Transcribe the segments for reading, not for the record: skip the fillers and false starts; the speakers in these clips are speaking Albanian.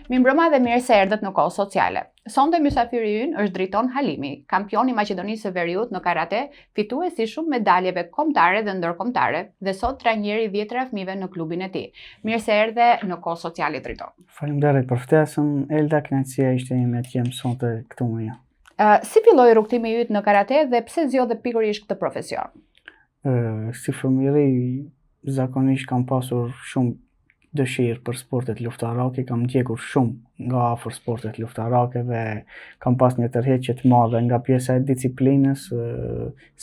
Mirëmbrëma dhe mirë se erdhët në Kohë Sociale. Sonte mysafiri ynë është Driton Halimi, kampion i Maqedonisë së Veriut në karate, fitues i shumë medaljeve kombëtare dhe ndërkombëtare, dhe sot trajneri 10 fëmijëve në klubin e tij. Mirë se erdhe në Kohë Sociale, Driton. Faleminderit për ftesën, Elda, kënaqësia ishte ime të jem sonte këtu me ju. Si filloi rrugtimi yt në karate dhe pse zgjodhe pikërisht këtë profesion? Si fëmijëri zakonisht kam pasur shumë dëshirë për sportet luftarake, kam ndjekur shumë nga afër sportet luftarake dhe kam pas një tërheqje të madhe nga pjesa e disiplinës,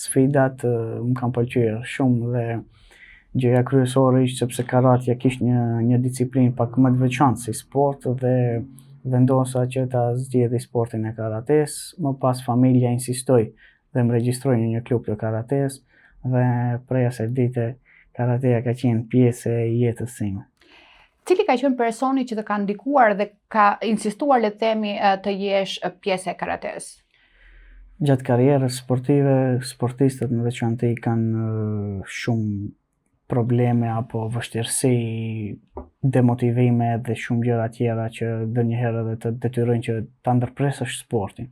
sfidat më kanë pëlqyer shumë dhe gjëja kryesore ishte sepse karatja kishte një disiplinë pak më të veçantë si sport dhe vendosa që ta zgjedhij sportin e karates. Më pas familja insistoi dhe më regjistroi në një klub të karates dhe prej asaj dite karateja ka qenë pjesë e jetës sime. Cili ka qenë personi që të ka ndikuar dhe ka insistuar, le të themi, të jesh pjesë e karates? Gjatë karrierës sportive, sportistët në veçantë kanë shumë probleme apo vështirësi, demotivime dhe shumë gjëra tjera që ndonjëherë edhe të detyrojnë që ta ndërpresësh sportin.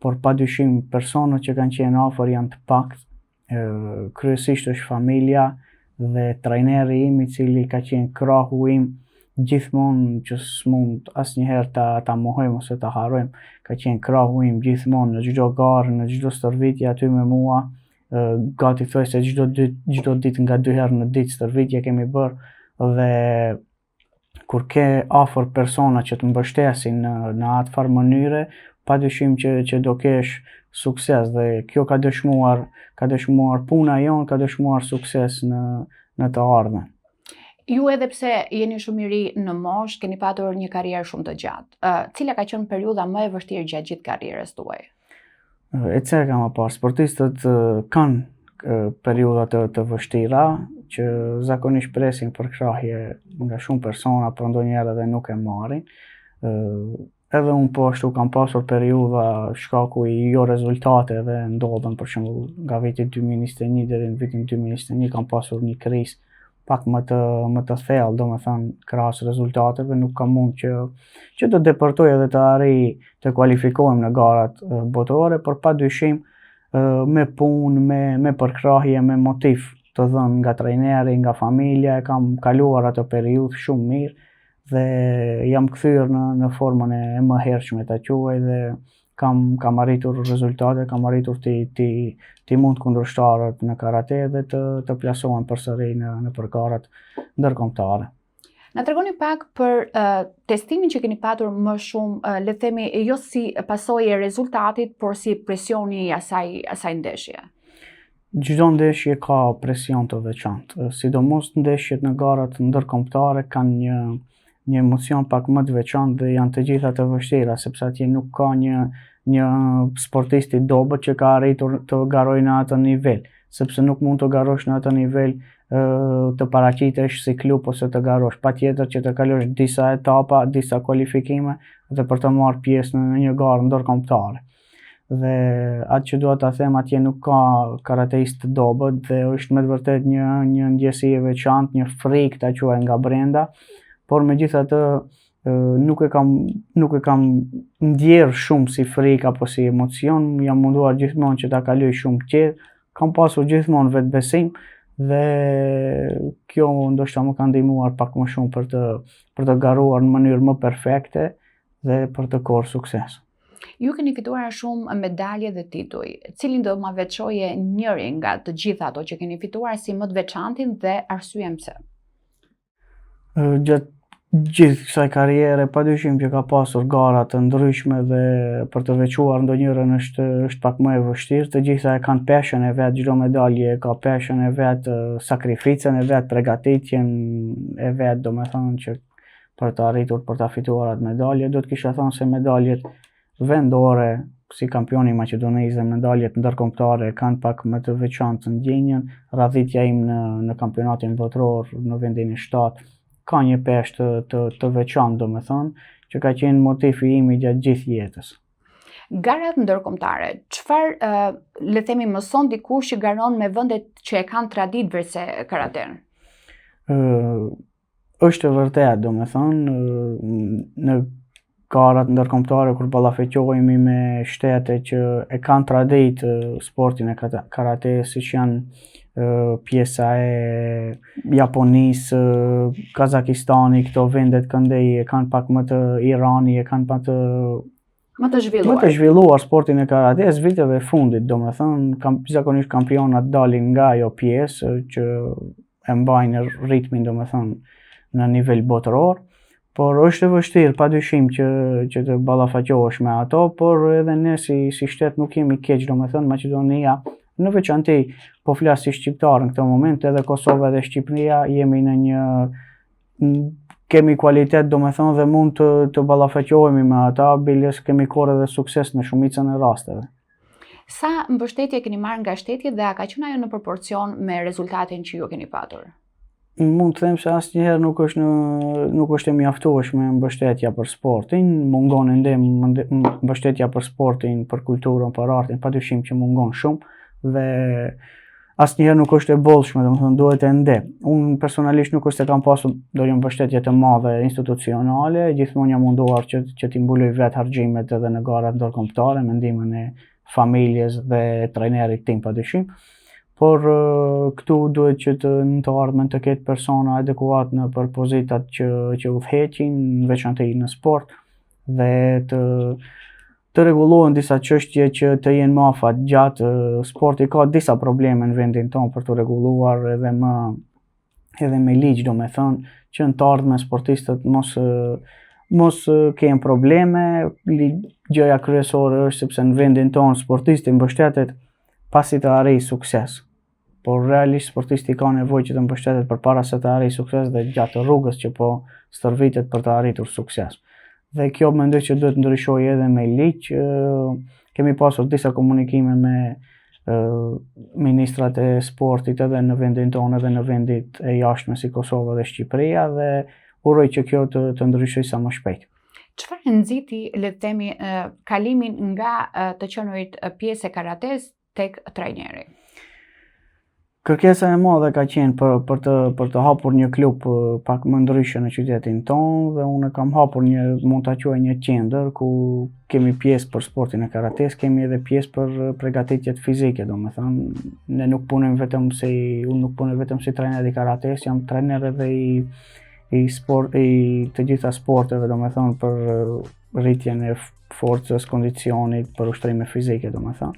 Por padyshim personat që kanë qenë afër janë të pakët, kryesisht është familja dhe trajneri im i cili ka qenë krahu im gjithmonë që s'mund asnjëherë ta mohojmë ose ta harrojmë, ka qenë krahu im gjithmonë në çdo garë, në çdo stërvitje aty me mua, gati thuaj se çdo ditë nga 2 herë në ditë stërvitje kemi bërë dhe kur ke afër persona që të mbështesin në atë farë mënyre, padyshim që do kesh sukses dhe kjo ka dëshmuar puna jonë, ka dëshmuar sukses në të ardhmen. Ju edhe pse jeni shumë i ri në moshë, keni patur një karrierë shumë të gjatë. Cila ka qenë periudha më e vështirë gjatë gjithë karrierës tuaj? E ceka më parë, sportistët kanë periudha të vështira që zakonisht presin për krahje nga shumë persona, por ndonjëherë edhe nuk e marrin. Edhe unë po ashtu kam pasur periudha shkaku i jo rezultateve ndodhen, për shembull nga viti 2021 deri në vitin 2021 kam pasur një krizë pak më të thellë, domethënë krahas rezultateve nuk kam mund që të depërtoj edhe të arrij të kualifikohem në garat botërore, por padyshim me punë, me përkrahje, me motiv të dhënë nga trajneri, nga familja, kam kaluar atë periudhë shumë mirë dhe jam kthyer në formën e mëhershme ta quaj dhe kam arritur rezultate, kam arritur ti mund kundërshtarët në karate dhe të plasohem përsëri në garat ndërkombëtare. Na tregoni pak për testimin që keni patur më shumë, le të themi, jo si pasojë e rezultatit, por si presioni i asaj ndeshje. Çdo ndeshje ka presion të veçantë, sidomos ndeshjet në garat ndërkombëtare kanë një emocion pak më të veçantë dhe janë të gjitha të vështira, sepse atje nuk ka një sportist i dobët që ka arritur të garojë në atë nivel, sepse nuk mund të garosh në atë nivel të paraqitesh si klub ose të garosh, patjetër që të kalosh disa etapa, disa kualifikime dhe për të marrë pjesë në një garë ndërkombëtare. Dhe atë që dua ta them, atje nuk ka karateist të dobët dhe është me të vërtet një ndjesi e veçantë, një frikë ta quaj nga brenda, por megjithatë nuk e kam ndjerë shumë si frikë apo si emocion, jam munduar gjithmonë që ta kaloj shumë qetë, kam pasur gjithmonë vetbesim dhe kjo ndoshta më ka ndihmuar pak më shumë për të garuar në mënyrë më perfekte dhe për të korrë sukses. Ju keni fituar shumë medalje dhe tituj. Cilin do ma veçoje njërin nga të gjitha ato që keni fituar si më të veçantin dhe arsyen pse? Gjatë gjithë kësaj karriere, padyshim që ka pasur gara të ndryshme dhe për të veçuar ndonjërin është pak më e vështirë. Të gjitha e kanë peshën e vet, çdo medalje ka peshën e vet, sakrificën e vet, përgatitjen e vet, domethënë që për të arritur për ta fituar atë medalje, do të kisha thënë se medaljet vendore si kampioni i Maqedonisë dhe medaljet ndërkombëtare kanë pak më të veçantë ndjenjën, radhitja im në kampionatin botror në vendin e 7 ka një peshë të veçantë, domethënë, që ka qenë motivi im i gjatë gjithë jetës. Garat ndërkombëtare, çfarë le të themi mëson dikush që garon me vendet që e kanë traditë verse karaten? është e vërtet, domethënë, në garat ndërkombëtare kur ballafaqohemi me shtete që e kanë traditë sportin e karates, siç janë pjesa e Japonisë, Kazakistani, këto vendet këndej e kanë pak më të Irani, e kanë pak më të më të zhvilluar sportin e karates viteve fundit, domethënë, zakonisht kampionat dalin nga ajo pjesë që e mbajnë ritmin, domethënë, në nivel botëror. Por është e vështirë, padyshim që të ballafaqohesh me ato, por edhe ne si shtet nuk jemi keq, domethënë Maqedonia, në veçanti po flas si shqiptar në këtë moment, edhe Kosova dhe Shqipëria jemi kemi kualitet, domethënë, dhe mund të ballafaqohemi me ata, biles kemi korë edhe sukses në shumicën e rasteve. Sa mbështetje keni marrë nga shteti dhe a ka qenë ajo në proporcion me rezultatin që ju keni patur? Mund të them se asnjëherë nuk është e mjaftueshme mbështetja për sportin, mungon ende mbështetja për sportin, për kulturën, për artin, padyshim që mungon shumë dhe asnjëherë nuk është e bollshme, domethënë duhet ende. Unë personalisht nuk është se kam pasur ndonjë mbështetje të madhe institucionale, gjithmonë jam munduar që t'i mbuloj vetë harxhimet edhe në garat ndërkombëtare me ndihmën e familjes dhe trajnerit tim padyshim. Por këtu duhet që në të ardhmen të ketë persona adekuat në për pozitat që udhëheqin, në veçantë në sport, dhe të rregullohen disa çështje që të jenë më afatgjatë. Sporti ka disa probleme në vendin tonë për të rregulluar edhe me ligj, domethënë, që në të ardhmen sportistët mos kenë probleme. Gjëja kryesore është sepse në vendin tonë sportisti mbështetet pasi të arrijë sukses. Por realisht sportisti ka nevojë që të mbështetet përpara se të arrijë sukses dhe gjatë rrugës që po stërvitet për të arritur sukses. Dhe kjo mendoj që duhet ndryshojë edhe me ligj. Kemi pasur disa komunikime me ministrat e sportit edhe në vendin tonë edhe në vendit e jashtme si Kosova dhe Shqipëria dhe uroj që kjo të ndryshojë sa më shpejt. Çfarë nxiti, le të themi, kalimin nga të qenurit pjesë e karates tek trajneri? Kërkesa e madhe ka qenë për të hapur një klub pak më ndryshe në qytetin tonë dhe unë kam hapur mund ta quaj një qendër ku kemi pjesë për sportin e karates, kemi edhe pjesë për përgatitjet fizike, domethënë ne nuk punojmë unë nuk punoj vetëm si trajner i karates, jam trajner edhe i të gjitha sporteve, domethënë për rritjen e forcës, kondicionit, për ushtrime fizike, domethënë.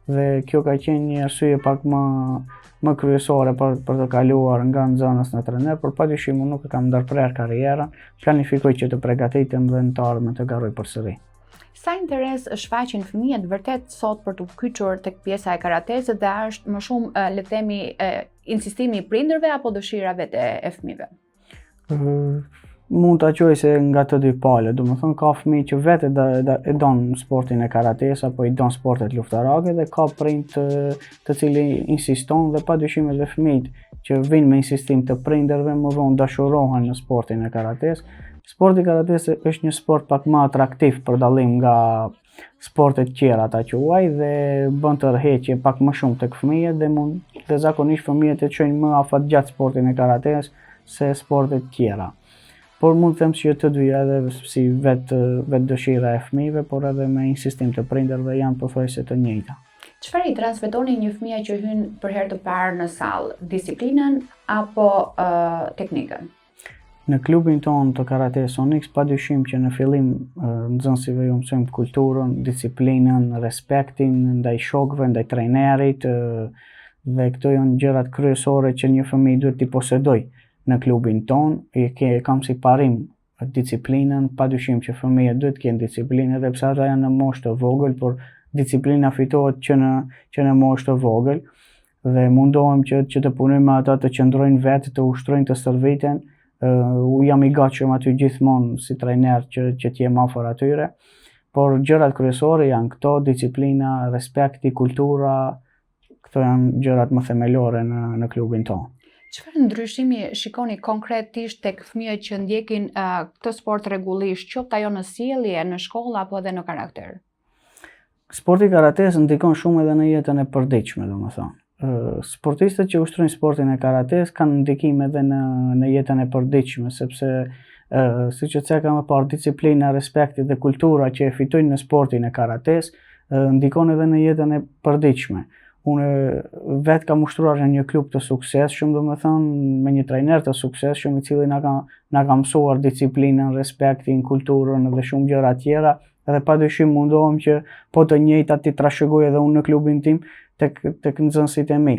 Dhe kjo ka qenë një arsye pak më kryesore për të kaluar nga nxënës në trajner, por padyshim unë nuk e kam ndërprer karrierën, planifikoj që të përgatitem dhe në të ardhmen të garoj përsëri. Sa interes shfaqin fëmijët vërtet sot për të kyçur tek pjesa e karatesit dhe është më shumë, le të themi, insistimi i prindërve apo dëshira vetë e fëmijëve? Mund ta quaj se nga të dy palët, domethënë ka fëmijë që vetë e don sportin e karates apo i don sportet luftarake dhe ka prind të cili insiston dhe padyshim edhe fëmijët që vinë me insistim të prindërve më vonë dashurohen në sportin e karates. Sporti i karates është një sport pak më atraktiv për dallim nga sportet tjera ta quaj dhe bën tërheqje pak më shumë tek fëmijët dhe zakonisht fëmijët e çojnë më afatgjatë sportin e karates se sportet tjera. Por mund të them që të dyja edhe si vetë dëshira e fëmijëve, por edhe me insistim të prindërve janë pothuajse të njëjta. Çfarë i transmetoni një fëmijë që hyn për herë të parë në sallë, disiplinën apo teknikën? Në klubin tonë të Karates Onyx, padyshim që në fillim nxënësve ju mësojmë kulturën, disiplinën, respektin ndaj shokëve, ndaj trajnerit, dhe këto janë gjërat kryesore që një fëmijë duhet t'i posedojë. Në klubin tonë, kam si parim disiplinën, padyshim që fëmijët duhet të kenë disiplinë edhe pse ata janë në moshë të vogël, por disiplina fitohet që në moshë të vogël dhe mundohem që të punojmë me ata të qëndrojnë vetë, të ushtrojnë, të stërviten. Jam i gatshëm aty gjithmonë si trajner që t'jem afër atyre, por gjërat kryesore janë këto: disiplina, respekti, kultura, këto janë gjërat më themelore në klubin tonë. Çfarë ndryshimi shikoni konkretisht tek fëmijët që ndjekin këtë sport rregullisht, qoftë ajo në sjellje, në shkollë apo edhe në karakter? Sporti karates ndikon shumë edhe në jetën e përditshme, domethënë. sportistët që ushtrojnë sportin e karates kanë ndikim edhe në jetën e përditshme, sepse siç e them më parë, disiplina, respekti dhe kultura që e fitojnë në sportin e karates ndikon edhe në jetën e përditshme. Unë vetë kam ushtruar në një klub të suksesshëm, domethënë me një trajner të suksesshëm i cili na ka mësuar disiplinën, respektin, kulturën dhe shumë gjëra tjera, edhe padyshim mundohem që po të njëjtat t'i trashëgoj edhe unë në klubin tim tek nxënësit e mi.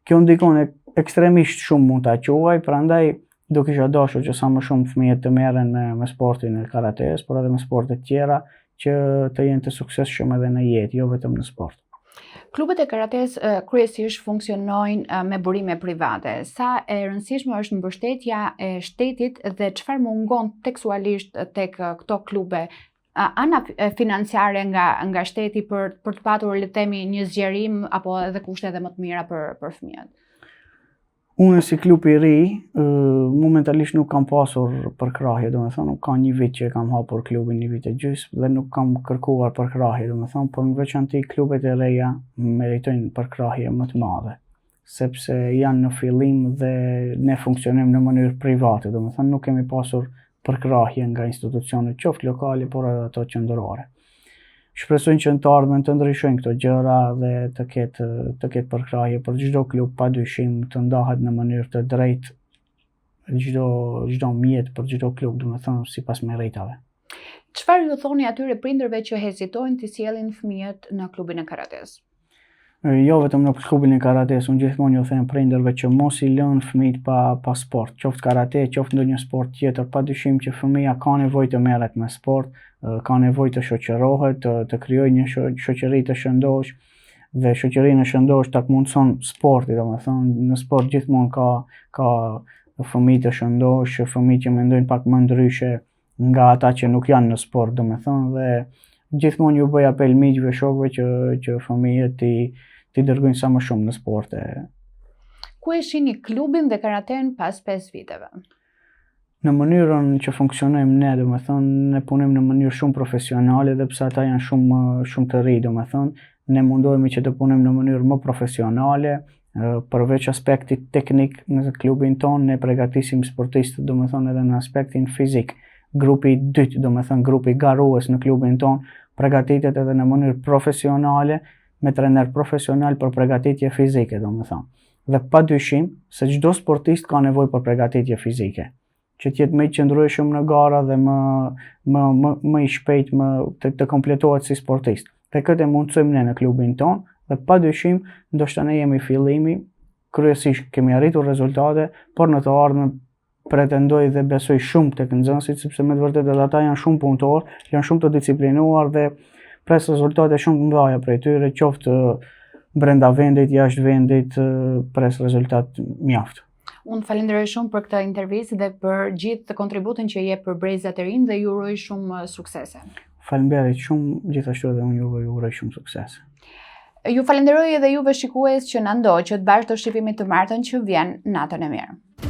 Kjo ndikon ekstremisht shumë mund ta quaj, prandaj do kisha dashur që sa më shumë fëmijë të merren me sportin e karates, por edhe me sporte tjera që të jenë të suksesshëm edhe në jetë, jo vetëm në sport. Klubet e karates kryesisht funksionojnë me burime private. Sa e rëndësishme është mbështetja e shtetit dhe çfarë mungon tekstualisht tek këto klube? Ana financiare nga shteti për të patur le të themi një zgjerim apo edhe kushte edhe më të mira për fëmijët? Unë si klub i ri, momentalisht nuk kam pasur përkrahje, domethënë ka një vit që kam hapur klubin, një vit e gjysmë dhe nuk kam kërkuar përkrahje, domethënë, por në veçanti klubet e reja meritojnë përkrahje më të madhe, sepse janë në fillim dhe ne funksionojmë në mënyrë private, domethënë nuk kemi pasur përkrahje nga institucionet qoftë lokale, por edhe ato qendrore. Shpresojnë që në të ardhmen të ndryshojnë këto gjëra dhe të ketë përkrahje për çdo klub, padyshim të ndahet në mënyrë të drejtë çdo mjet për çdo klub, domethënë sipas meritave. Çfarë ju thoni atyre prindërve që hezitojnë të sjellin fëmijët në klubin e karates? Jo vetëm në klubin e karates, unë gjithmonë ju them prindërve që mos i lënë fëmijët pa sport, qoftë karate, qoftë ndonjë sport tjetër, padyshim që fëmia ka nevojë të merret me sport, ka nevojë të shoqërohet, të krijojë një shoqëri të shëndosh dhe shoqërinë e shëndosh ta mundson sporti, domethënë në sport gjithmonë ka fëmijë të shëndosh, fëmijë që mendojnë pak më ndryshe nga ata që nuk janë në sport, domethënë dhe gjithmonë ju bëj apel miqve, shokëve që fëmijët ti dërgojnë sa më shumë në sporte. Ku e shihni klubin dhe karaten pas 5 viteve? Në mënyrën që funksionojmë ne, domethënë, ne punojmë në mënyrë shumë profesionale dhe pse ata janë shumë të ri, domethënë, ne mundohemi që të punojmë në mënyrë më profesionale, përveç aspektit teknik në klubin tonë, ne përgatisim sportistët, domethënë edhe në aspektin fizik. Grupi i dytë, domethënë grupi garues në klubin tonë, përgatitet edhe në mënyrë profesionale me trajner profesional për përgatitje fizike, domethënë. Dhe padyshim se çdo sportist ka nevojë për përgatitje fizike, që të jetë më i qëndrueshëm në gara dhe më i shpejt të kompletohet si sportist. Dhe këtë e mundsojmë ne në klubin tonë dhe padyshim ndoshta ne jemi fillimi, kryesisht kemi arritur rezultate, por në të ardhmen pretendoj dhe besoj shumë tek nxënësit, sepse me të vërtetë edhe ata janë shumë punëtor, janë shumë të disiplinuar dhe pres rezultate shumë të mëdha prej tyre, qoftë brenda vendit, jashtë vendit, pres rezultat mjaft. Unë falenderoj shumë për këtë intervistë dhe për gjithë kontributin që jep për brezat e rinj dhe ju uroj shumë suksese. Faleminderit shumë, gjithashtu edhe unë ju uroj shumë suksese. Ju falenderoj edhe juve shikues që na ndoqët bashkë do shqipimit të martën që vjen, natën e mirë.